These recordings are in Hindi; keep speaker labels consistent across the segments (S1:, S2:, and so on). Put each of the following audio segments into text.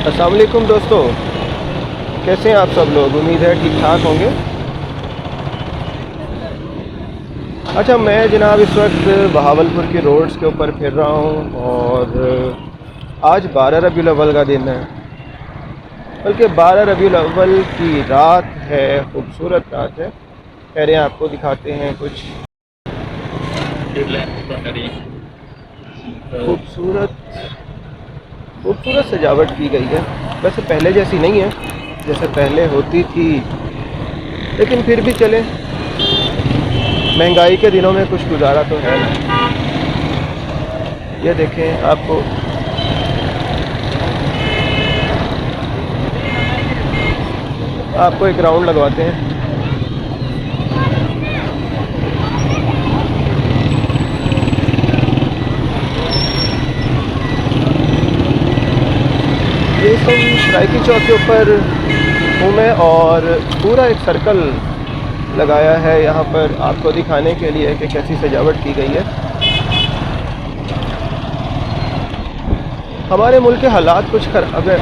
S1: अस्सलाम वालेकुम दोस्तों, कैसे हैं आप सब लोग। उम्मीद है ठीक ठाक होंगे। अच्छा, मैं जनाब इस वक्त बहावलपुर के रोड्स के ऊपर फिर रहा हूँ और आज 12 रबीउल अव्वल का दिन है, बल्कि 12 रबीउल अव्वल की रात है। खूबसूरत रात है। कह रहे हैं आपको दिखाते हैं कुछ खूबसूरत खूबसूरत सजावट की गई है। वैसे पहले जैसी नहीं है जैसे पहले होती थी, लेकिन फिर भी चले, महंगाई के दिनों में कुछ गुजारा तो है ना। ये देखें, आपको एक राउंड लगवाते हैं। ये सब सराइकी चौक के ऊपर हूँ मैं और पूरा एक सर्कल लगाया है यहाँ पर आपको दिखाने के लिए कि कैसी सजावट की गई है। हमारे मुल्क के हालात कुछ खराब है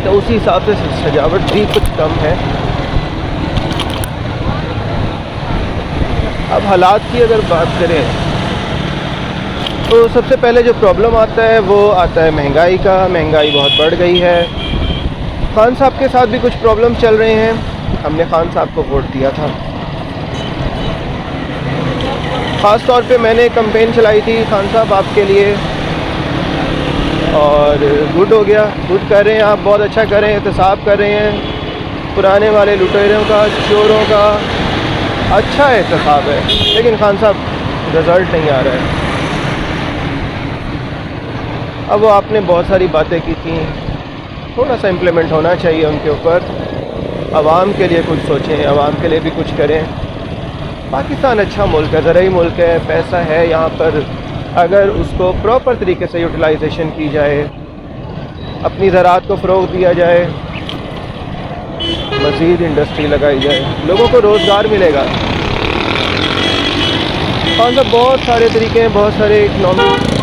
S1: तो उसी हिसाब से सजावट भी कुछ कम है। अब हालात की अगर बात करें तो सबसे पहले जो प्रॉब्लम आता है वो आता है महंगाई का। महंगाई बहुत बढ़ गई है। खान साहब के साथ भी कुछ प्रॉब्लम चल रहे हैं। हमने खान साहब को वोट दिया था। ख़ास तौर पे मैंने कैंपेन चलाई थी खान साहब आपके लिए, और गुड हो गया। गुड कर रहे हैं आप, बहुत अच्छा कर रहे हैं, एहतसाब कर रहे हैं पुराने वाले लुटेरों का, चोरों का। अच्छा एहतसाब है, लेकिन खान साहब रिज़ल्ट नहीं आ रहा है। अब वो आपने बहुत सारी बातें की थी, थोड़ा सा इम्प्लीमेंट होना चाहिए उनके ऊपर। आवाम के लिए कुछ सोचें, आवाम के लिए भी कुछ करें। पाकिस्तान अच्छा मुल्क है, ज़रूरी मुल्क है, पैसा है यहाँ पर। अगर उसको प्रॉपर तरीके से यूटिलाइजेशन की जाए, अपनी ज़राअत को फ़रोग़ दिया जाए, मज़ीद इंडस्ट्री लगाई जाए, लोगों को रोज़गार मिलेगा। और तो बहुत सारे तरीके हैं, बहुत सारे इकनॉमिक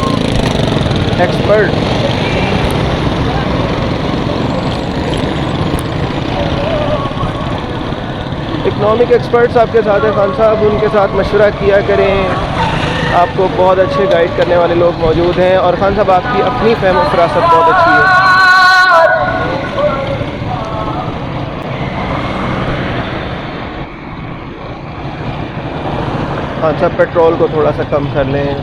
S1: एक्सपर्ट्स आपके साथ हैं खान साहब, उनके साथ मशवरा किया करें। आपको बहुत अच्छे गाइड करने वाले लोग मौजूद हैं और खान साहब आपकी अपनी फ़हम और फ़रासत बहुत अच्छी है। खान साहब पेट्रोल को थोड़ा सा कम कर लें,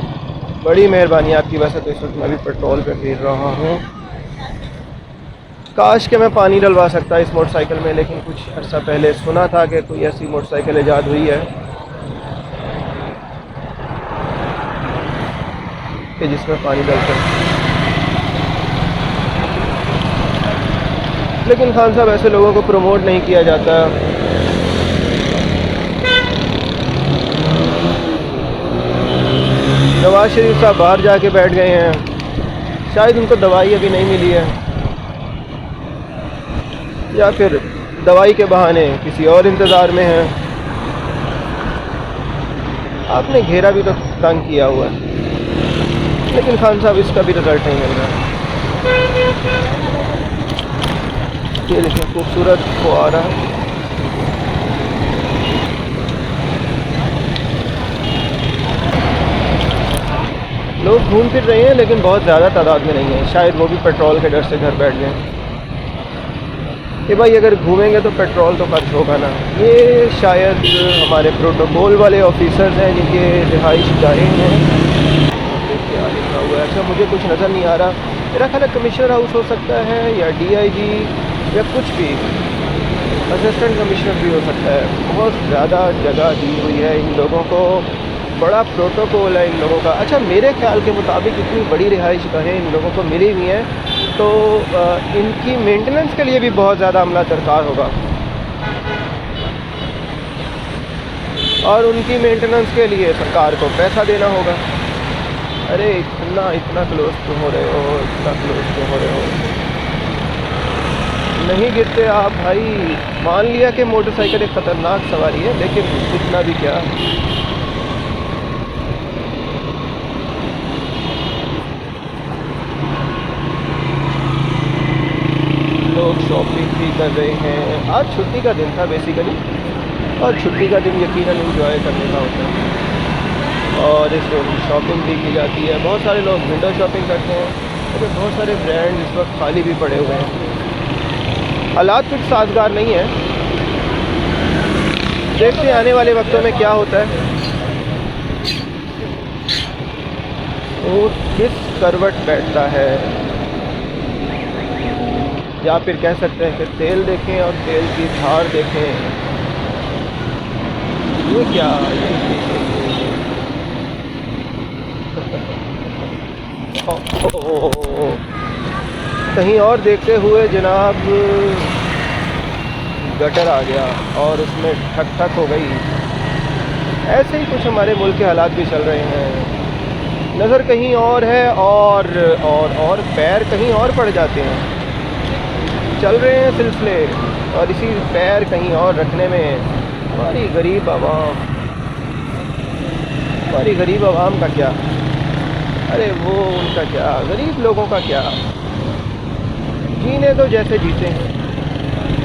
S1: बड़ी मेहरबानी आपकी। वैसे तो इस वक्त मैं भी पेट्रोल पे फिर रहा हूँ। काश के मैं पानी डलवा सकता इस मोटरसाइकिल में, लेकिन कुछ अर्सा पहले सुना था कि कोई ऐसी मोटरसाइकिल ईजाद हुई है कि जिसमें पानी डलता है। लेकिन खान साहब ऐसे लोगों को प्रमोट नहीं किया जाता। नवाज शरीफ साहब बाहर जाके बैठ गए हैं, शायद उनको दवाई अभी नहीं मिली है, या फिर दवाई के बहाने किसी और इंतज़ार में हैं। आपने घेरा भी तो तंग किया हुआ है, लेकिन खान साहब इसका भी रिज़ल्ट नहीं मिल रहा। ये देखिए, खूबसूरत फुआरा। लोग घूम फिर रहे हैं, लेकिन बहुत ज़्यादा तादाद में नहीं है। शायद वो भी पेट्रोल के डर से घर बैठ गए कि भाई अगर घूमेंगे तो पेट्रोल तो खर्च होगा ना। ये शायद हमारे प्रोटोकॉल वाले ऑफिसर्स हैं जिनके रिहाइश गाहें हैं। क्या लिखा हुआ है? अच्छा, मुझे कुछ नज़र नहीं आ रहा। मेरा ख्याल है कमिश्नर हाउस हो सकता है, या DIG, या कुछ भी, असिस्टेंट कमिश्नर भी हो सकता है। बहुत ज़्यादा जगह दी हुई है इन लोगों को, बड़ा प्रोटोकॉल है इन लोगों का। अच्छा, मेरे ख्याल के मुताबिक इतनी बड़ी रिहाइश गाहें इन लोगों को मिली हुई हैं, तो इनकी मेंटेनेंस के लिए भी बहुत ज़्यादा अमला दरकार होगा, और उनकी मेंटेनेंस के लिए सरकार को पैसा देना होगा। अरे इतना क्लोज क्यों हो रहे हो, इतना क्लोज क्यों हो रहे हो? नहीं गिरते आप भाई। मान लिया कि मोटरसाइकिल एक ख़तरनाक सवारी है, लेकिन इतना भी क्या। लोग शॉपिंग भी कर रहे हैं। आज छुट्टी का दिन था बेसिकली, और छुट्टी का दिन यकीनन एंजॉय करने का होता है, और इस दिन शॉपिंग भी की जाती है। बहुत सारे लोग विंडो शॉपिंग करते हैं, लेकिन बहुत सारे ब्रांड इस वक्त खाली भी पड़े हुए हैं। हालात कुछ साजगार नहीं है। देखते हैं आने वाले वक्तों में क्या होता है। ऊँट किस करवट बैठता है, या फिर कह सकते हैं कि तेल देखें और तेल की धार देखें। ये क्या कहीं और देखते हुए जनाब गटर आ गया और उसमें ठक ठक हो गई। ऐसे ही कुछ हमारे मुल्क के हालात भी चल रहे हैं। नज़र कहीं और है और पैर कहीं और पड़ जाते हैं। चल रहे हैं सिलसिले, और इसी पैर कहीं और रखने में हमारी गरीब आवाम का क्या। अरे वो उनका क्या, गरीब लोगों का क्या। जीने तो जैसे जीते हैं,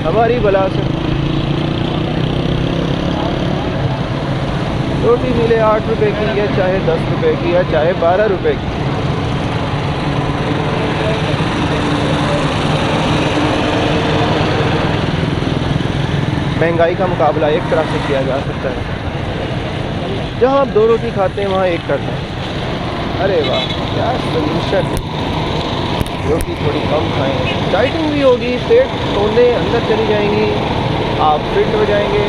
S1: हमारी बला से। रोटी मिले 8 रुपए की, या चाहे 10 रुपए की, या चाहे 12 रुपए की। महंगाई का मुकाबला एक तरह से किया जा सकता है। जहाँ आप 2 रोटी खाते हैं वहाँ एक करते हैं। अरे वाह, क्या सोल्यूशन। रोटी थोड़ी कम खाएं, डाइटिंग भी होगी, पेट तोड़ने अंदर चली जाएंगी, आप फिट हो जाएंगे।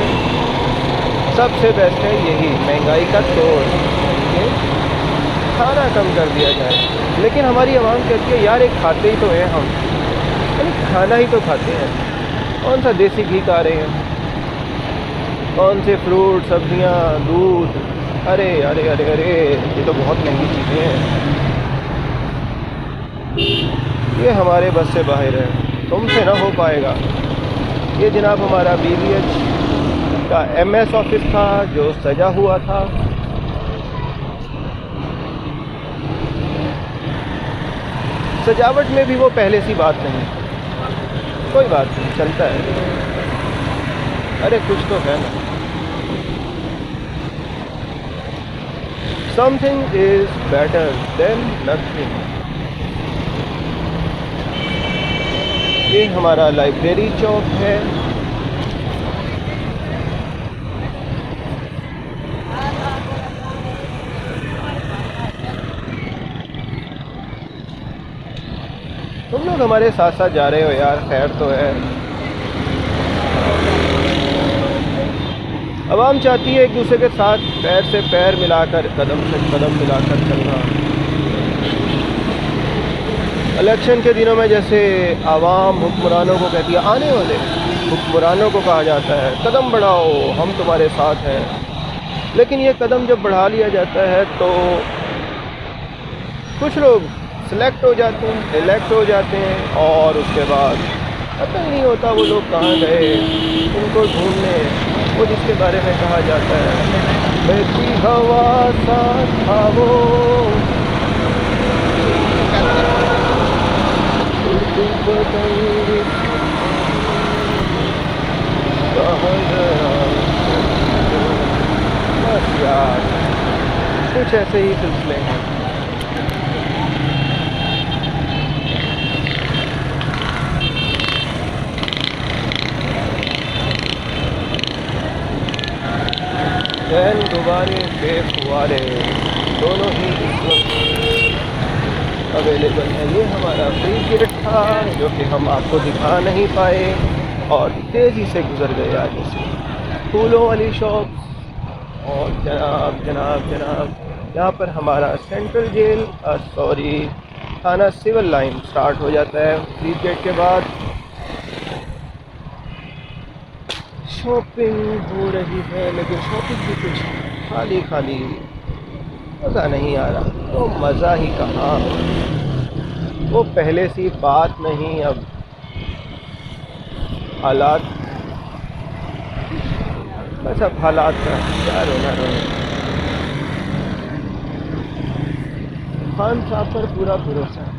S1: सबसे बेस्ट है यही, महंगाई का तोड़, खाना कम कर दिया जाए। लेकिन हमारी आवाम कहती है यार एक खाते ही तो हैं हम, यानी खाना ही तो खाते हैं। कौन सा देसी घी खा रहे हैं, कौन से फ्रूट, सब्जियां, दूध। अरे अरे अरे अरे, ये तो बहुत महंगी चीज़ें हैं। ये हमारे बस से बाहर है, तुमसे ना हो पाएगा। ये जनाब हमारा BBH का MS ऑफिस था जो सजा हुआ था। सजावट में भी वो पहले सी बात नहीं, कोई बात नहीं, चलता है। अरे कुछ तो है ना। Something is better than nothing. ये हमारा लाइब्रेरी चौक है। तुम लोग हमारे साथ साथ जा रहे हो यार, खैर तो है। आवाम चाहती है एक दूसरे के साथ पैर से पैर मिलाकर, कदम से कदम मिलाकर चलना। इलेक्शन के दिनों में जैसे आवाम हुक्मरानों को कहती है, आने वाले हुक्मरानों को कहा जाता है कदम बढ़ाओ, हम तुम्हारे साथ हैं। लेकिन ये कदम जब बढ़ा लिया जाता है तो कुछ लोग सिलेक्ट हो जाते हैं, इलेक्ट हो जाते हैं, और उसके बाद पता ही नहीं होता वो लोग कहाँ गए। उनको ढूंढने, वो जिसके बारे में कहा जाता है बहती हवा साथ था वो, बस यार कुछ ऐसे ही सिलसिले हैं। चैन गुब्बारे बेफुआरे दोनों ही इस वक्त अवेलेबल है। ये हमारा फ्री पीरियड था जो कि हम आपको दिखा नहीं पाए और तेज़ी से गुजर गए आगे से। फूलों वाली शॉप, और जनाब जनाब जनाब यहाँ पर हमारा सेंट्रल जेल, सॉरी थाना सिविल लाइन स्टार्ट हो जाता है फ्री गेट के बाद। शॉपिंग हो रही है, लेकिन शॉपिंग भी कुछ खाली खाली, मज़ा नहीं आ रहा। तो मज़ा ही कहाँ, वो पहले सी बात नहीं। अब हालात, बस अब हालात का क्या रोना रोना। खान साहब पर पूरा भरोसा है।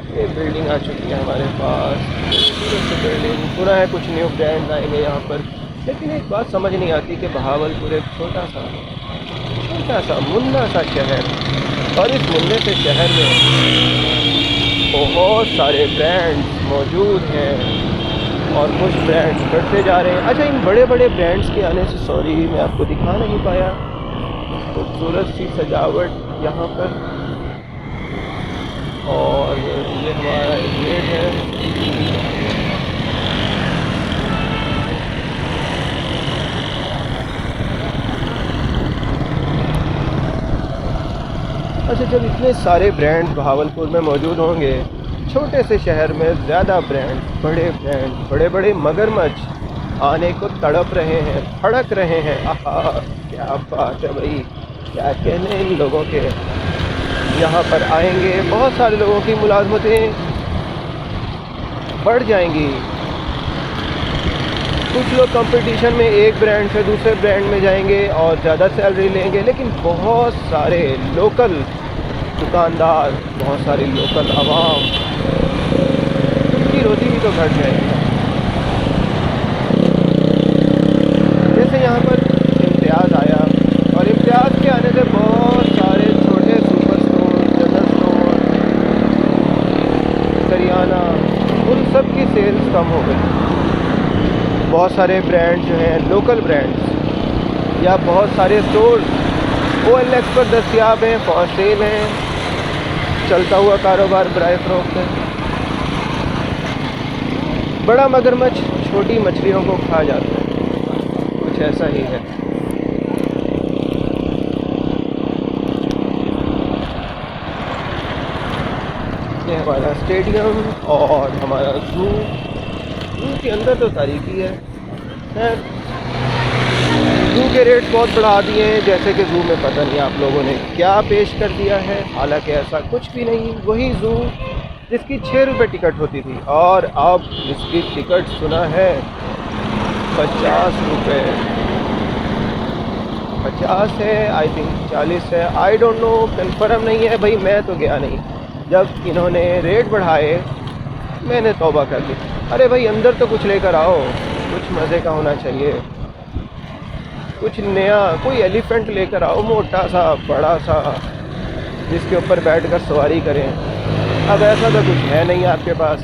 S1: ये बिल्डिंग आ चुकी है हमारे पास, खूबसूरत सी बिल्डिंग। सुना है कुछ न्यू ब्रांड आएंगे यहाँ पर, लेकिन एक बात समझ नहीं आती कि बहावलपुर एक छोटा सा मुन्ना सा शहर, और इस मुन्ने से शहर में बहुत सारे ब्रांड्स मौजूद हैं और कुछ ब्रांड्स बढ़ते जा रहे हैं। अच्छा, इन बड़े बड़े ब्रांड्स के आने से, सॉरी मैं आपको दिखा नहीं पाया, खूबसूरत सी सजावट यहाँ पर, और ये हमारा एक गेट है। अच्छा, जब इतने सारे ब्रांड बहावलपुर में मौजूद होंगे, छोटे से शहर में ज़्यादा ब्रांड, बड़े बड़े मगरमच्छ आने को तड़प रहे हैं, फड़क रहे हैं। आहा, क्या बात है भाई, क्या कहने इन लोगों के। यहाँ पर आएंगे, बहुत सारे लोगों की मुलाजमतें बढ़ जाएंगी। कुछ लोग कंपटीशन में एक ब्रांड से दूसरे ब्रांड में जाएंगे और ज़्यादा सैलरी लेंगे, लेकिन बहुत सारे लोकल दुकानदार, बहुत सारी लोकल आवाम, उनकी रोटी भी तो घट जाएगी। जैसे यहाँ पर इम्तियाज़ आया, और इम्तियाज़ के आने से बहुत सारे छोटे super store, general store, kirana, उन सब की सेल्स कम हो गई। बहुत सारे ब्रांड जो हैं, लोकल ब्रांड्स या बहुत सारे स्टोर OLX पर दस्तयाब हैं, फॉर सेल हैं, चलता हुआ कारोबार बराए फरोख्त है। बड़ा मगरमच्छ छोटी मछलियों को खा जाता है, कुछ ऐसा ही है। ये हमारा स्टेडियम और हमारा ज़ू के अंदर तो तारीखी है। खैर, ज़ू के रेट बहुत बढ़ा दिए हैं, जैसे कि ज़ू में पता नहीं आप लोगों ने क्या पेश कर दिया है, हालांकि ऐसा कुछ भी नहीं। वही ज़ू जिसकी 6 रुपये टिकट होती थी, और अब इसकी टिकट सुना है 50 रुपये, 50 है, आई थिंक 40 है, आई डोंट नो, कन्फर्म नहीं है भाई, मैं तो गया नहीं। जब इन्होंने रेट बढ़ाए मैंने तौबा कर ली। अरे भाई, अंदर तो कुछ लेकर आओ, कुछ मज़े का होना चाहिए, कुछ नया, कोई एलिफेंट लेकर आओ, मोटा सा, बड़ा सा, जिसके ऊपर बैठकर सवारी करें। अब ऐसा तो कुछ है नहीं आपके पास,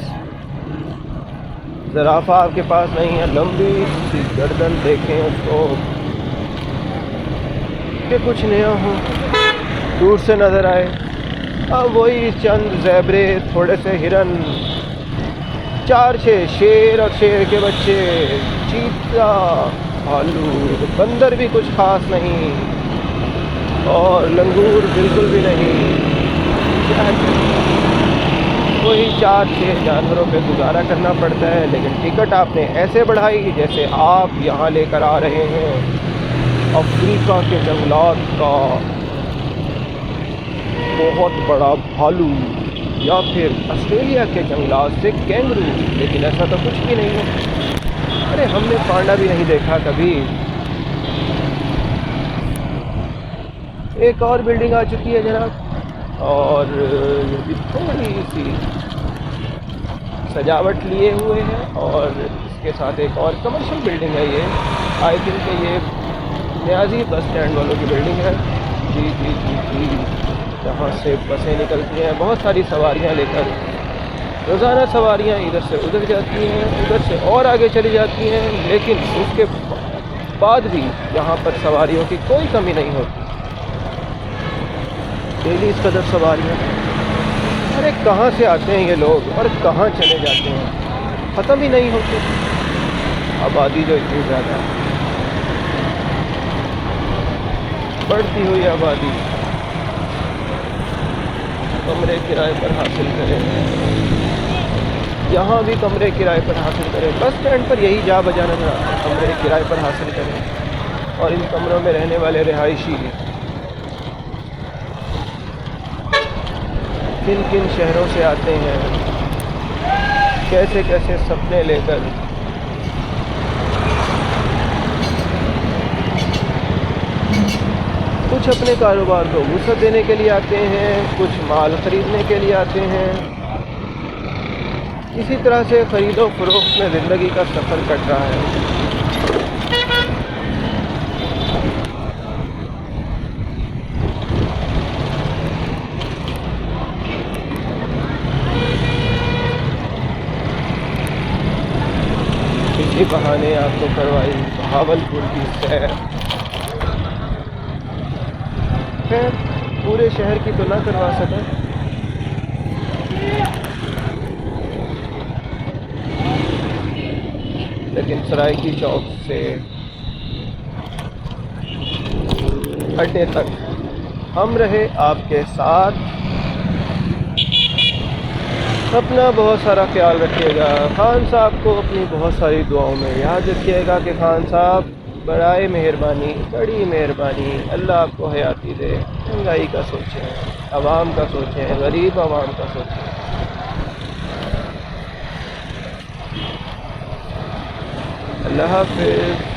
S1: ज़राफ़ा आपके पास नहीं है, लंबी सी गर्दन देखें उसको, कि कुछ नया हो, दूर से नज़र आए। अब वही चंद ज़ेबरे, थोड़े से हिरन, 4-6 शेर और शेर के बच्चे, चीता, भालू, बंदर भी कुछ खास नहीं, और लंगूर बिल्कुल भी नहीं। वही 4-6 जानवरों पे गुजारा करना पड़ता है। लेकिन टिकट आपने ऐसे बढ़ाई जैसे आप यहाँ लेकर आ रहे हैं अफ्रीका के जंगलात का बहुत बड़ा भालू, या फिर ऑस्ट्रेलिया के जंगलात से कैंगरू, लेकिन ऐसा तो कुछ भी नहीं है। अरे, हमने पांडा भी नहीं देखा कभी। एक और बिल्डिंग आ चुकी है जनाब, और ये भी थोड़ी सी सजावट लिए हुए हैं, और इसके साथ एक और कमर्शियल बिल्डिंग है। ये आई थिंक ये न्याजी बस स्टैंड वालों की बिल्डिंग है। जी जी जी जी, यहाँ से बसें निकलती हैं, बहुत सारी सवारियाँ लेकर, रोज़ाना सवारियाँ इधर से उधर जाती हैं, उधर से और आगे चली जाती हैं, लेकिन उसके बाद भी यहाँ पर सवारियों की कोई कमी नहीं होती। डेली इस कदर सवारियाँ। अरे, कहाँ से आते हैं ये लोग और कहाँ चले जाते हैं, ख़त्म ही नहीं होते। आबादी जो इतनी ज़्यादा है, बढ़ती हुई आबादी। कमरे किराए पर हासिल करें, यहाँ भी कमरे किराए पर हासिल करें, बस स्टैंड पर यही जा बजा नजर आता है, कमरे किराए पर हासिल करें। और इन कमरों में रहने वाले रिहायशी किन किन शहरों से आते हैं, कैसे कैसे सपने लेकर। कुछ अपने कारोबार को वुसअत देने के लिए आते हैं, कुछ माल ख़रीदने के लिए आते हैं, इसी तरह से ख़रीदो फ़रोख्त में ज़िंदगी का सफ़र कट रहा है। इसी बहाने आपको करवाई बहावलपुर की सैर। खैर पूरे शहर की तो ना करवा सका, लेकिन सराइकी चौक से अड्डे तक हम रहे आपके साथ। अपना बहुत सारा ख्याल रखिएगा। खान साहब को अपनी बहुत सारी दुआओं में याद रखिएगा कि खान साहब बड़ाए मेहरबानी, बड़ी मेहरबानी, अल्लाह आपको हयाती दे। महंगाई का सोचें, आवाम का सोचें, गरीब आवाम का सोचें। अल्लाह हाफ़िज़।